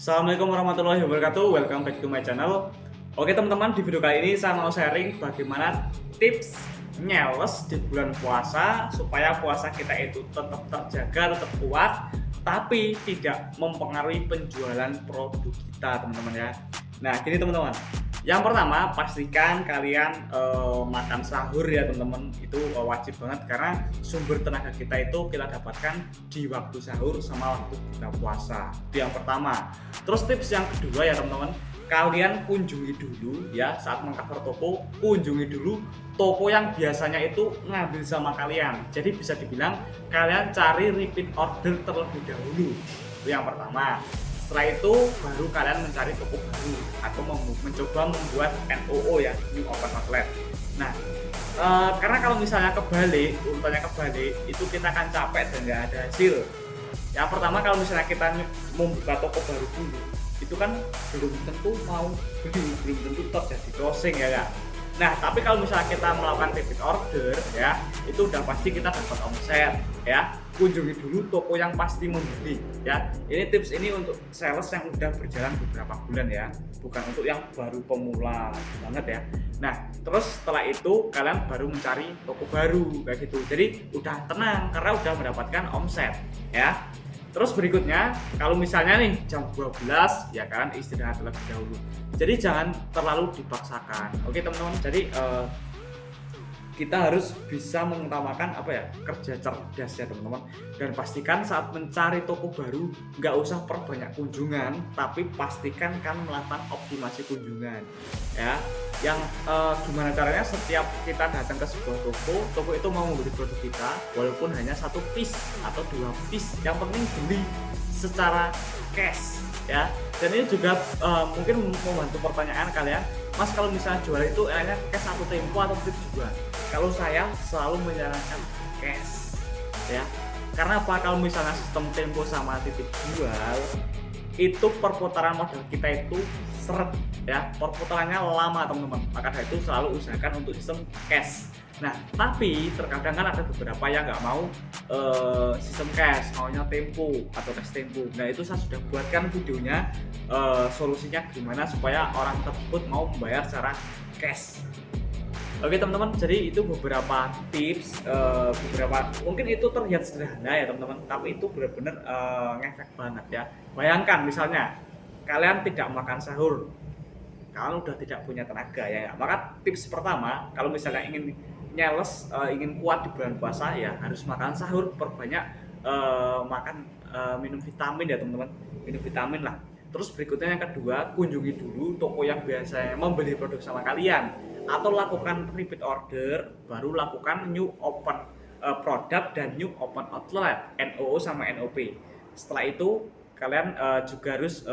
Assalamualaikum warahmatullahi wabarakatuh. Welcome back to my channel. Oke teman-teman, di video kali ini saya mau sharing bagaimana tips nyales di bulan puasa supaya puasa kita itu tetap terjaga, tetap kuat, tapi tidak mempengaruhi penjualan produk kita, teman-teman ya. Nah, gini teman-teman. Yang pertama, pastikan kalian makan sahur ya teman-teman. Itu wajib banget karena sumber tenaga kita itu kita dapatkan di waktu sahur sama waktu buka puasa. Itu yang pertama. Terus tips yang kedua ya teman-teman, kalian kunjungi dulu ya saat mengcover toko, kunjungi dulu toko yang biasanya itu ngambil sama kalian. Jadi bisa dibilang kalian cari repeat order terlebih dahulu. Itu yang pertama. Setelah itu baru kalian mencari toko baru atau mencoba membuat NOO ya, New Open Outlet. Nah, karena kalau misalnya kebalik, urutannya kebalik, itu kita akan capek dan nggak ada hasil. Yang pertama, kalau misalnya kita membuka toko baru dulu, itu kan belum tentu mau beli, belum tentu terjadi closing ya kan. Nah, tapi kalau misalnya kita melakukan repeat order ya, itu udah pasti kita dapat omset ya. Kunjungi dulu toko yang pasti membeli ya. Ini tips ini untuk sales yang udah berjalan beberapa bulan ya, bukan untuk yang baru pemula banget ya. Nah, terus setelah itu kalian baru mencari toko baru kayak gitu. Jadi udah tenang karena udah mendapatkan omset ya. Terus berikutnya, kalau misalnya nih jam 12 ya kalian istirahat terlebih dahulu. Jadi jangan terlalu dipaksakan. Oke teman-teman, jadi kita harus bisa mengutamakan kerja cerdas ya teman-teman, dan pastikan saat mencari toko baru nggak usah perbanyak kunjungan, tapi pastikan kan melakukan optimasi kunjungan ya. Yang gimana caranya, setiap kita datang ke sebuah toko itu mau membeli produk kita walaupun hanya 1 piece atau 2 piece, yang penting beli secara cash ya. Dan ini juga mungkin membantu pertanyaan kalian, Mas kalau misalnya jual itu enaknya cash atau tempo atau tip juga? Kalau saya selalu menyarankan cash ya. Karena apa? Kalau misalnya sistem tempo sama titip jual, itu perputaran modal kita itu seret ya, perputarannya lama teman-teman. Maka dari itu selalu usahakan untuk sistem cash. Nah, tapi terkadang kan ada beberapa yang nggak mau sistem cash, maunya tempo atau cash tempo. Nah, itu saya sudah buatkan videonya, solusinya gimana supaya orang tersebut mau membayar secara cash. Oke teman-teman, jadi itu beberapa tips, mungkin itu terlihat sederhana ya teman-teman, tapi itu benar-benar ngefek banget ya. Bayangkan misalnya kalian tidak makan sahur, kalian udah tidak punya tenaga ya. Maka tips pertama, kalau misalnya ingin nyales, ingin kuat di bulan puasa ya harus makan sahur, perbanyak makan, minum vitamin ya teman-teman, minum vitamin lah. Terus berikutnya yang kedua, kunjungi dulu toko yang biasanya membeli produk sama kalian, atau lakukan repeat order, baru lakukan new open product dan new open outlet, NOO sama NOP. Setelah itu kalian juga harus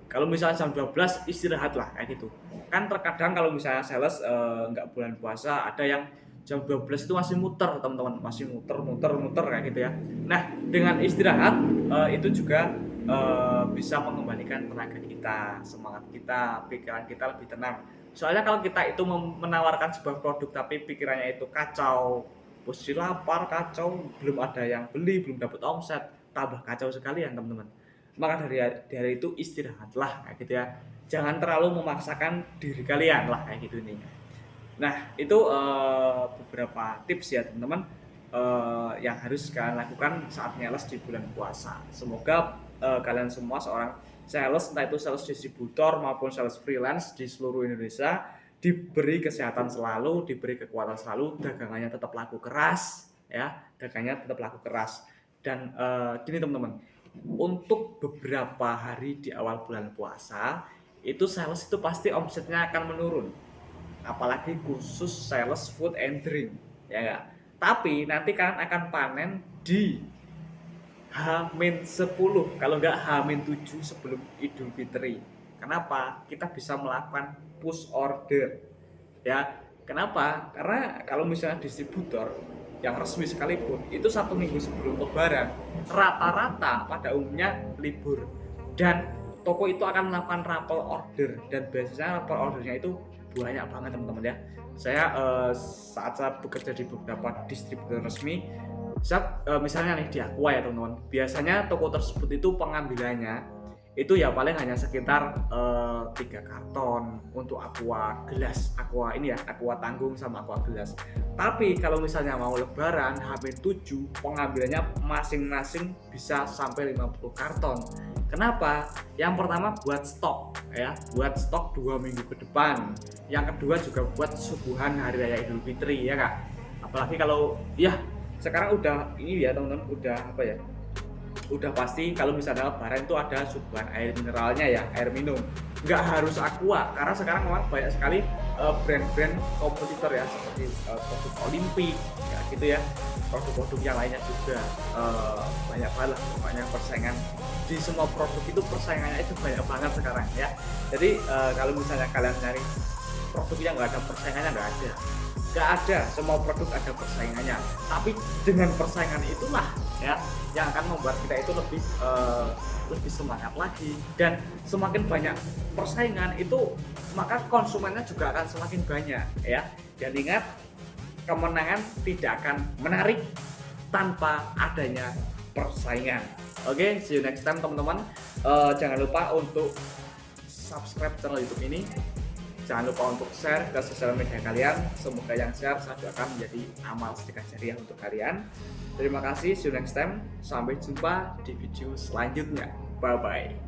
kalau misalnya jam 12 istirahat lah kayak gitu. Kan terkadang kalau misalnya sales nggak bulan puasa, ada yang jam 12 itu masih muter teman-teman, masih muter kayak gitu ya. Nah, dengan istirahat itu juga bisa mengembalikan tenaga kita, semangat kita, pikiran kita lebih tenang. Soalnya kalau kita itu menawarkan sebuah produk tapi pikirannya itu kacau, posisi lapar, kacau, belum ada yang beli, belum dapat omset, tambah kacau sekalian teman-teman. Maka dari itu istirahatlah kayak gitu ya. Jangan terlalu memaksakan diri kalian lah kayak gitu nih. Nah, itu beberapa tips ya teman-teman, yang harus kalian lakukan saat nyales di bulan puasa. Semoga kalian semua seorang sales, entah itu sales distributor maupun sales freelance di seluruh Indonesia, diberi kesehatan selalu, diberi kekuatan selalu, dagangannya tetap laku keras ya, dagangannya tetap laku keras. Dan gini teman-teman, untuk beberapa hari di awal bulan puasa itu sales itu pasti omsetnya akan menurun, apalagi khusus sales food and drink ya enggak. Tapi nanti kalian akan panen di H-10, kalau enggak H-7 sebelum Idul Fitri. Kenapa? Kita bisa melakukan push order ya. Kenapa? Karena kalau misalnya distributor yang resmi sekalipun itu 1 minggu sebelum Lebaran rata-rata pada umumnya libur, dan toko itu akan melakukan rapel order, dan biasanya rapel ordernya itu banyak banget teman-teman ya. Saya saat saya bekerja di beberapa distributor resmi, misalnya nih di Aqua ya teman-teman, biasanya toko tersebut itu pengambilannya itu ya paling hanya sekitar 3 karton untuk aqua gelas, aqua ini ya, aqua tanggung sama aqua gelas. Tapi kalau misalnya mau lebaran H-7 pengambilannya masing-masing bisa sampai 50 karton. Kenapa? Yang pertama buat stok ya, buat stok 2 minggu ke depan. Yang kedua juga buat suguhan hari raya Idul Fitri ya Kak. Apalagi kalau ya sekarang udah ini ya teman-teman, udah apa ya, udah pasti kalau misalnya lebaran itu ada suguhan air mineralnya ya, air minum. Nggak harus aqua, karena sekarang memang banyak sekali brand-brand kompetitor ya, seperti produk Olimpik ya gitu ya, produk-produk yang lainnya juga banyak banget lah pokoknya persaingan. Di semua produk itu persaingannya itu banyak banget sekarang ya. Jadi kalau misalnya kalian nyari produk yang nggak ada persaingannya, nggak ada, semua produk ada persaingannya, tapi dengan persaingan itulah ya yang akan membuat kita itu lebih semangat lagi. Dan semakin banyak persaingan itu maka konsumennya juga akan semakin banyak ya. Dan ingat, kemenangan tidak akan menarik tanpa adanya persaingan. Oke, see you next time teman-teman. Jangan lupa untuk subscribe channel YouTube ini. Jangan lupa untuk share ke sosial media kalian. Semoga yang share saya doakan menjadi amal sedekah jariah untuk kalian. Terima kasih, see you next time. Sampai jumpa di video selanjutnya. Bye bye.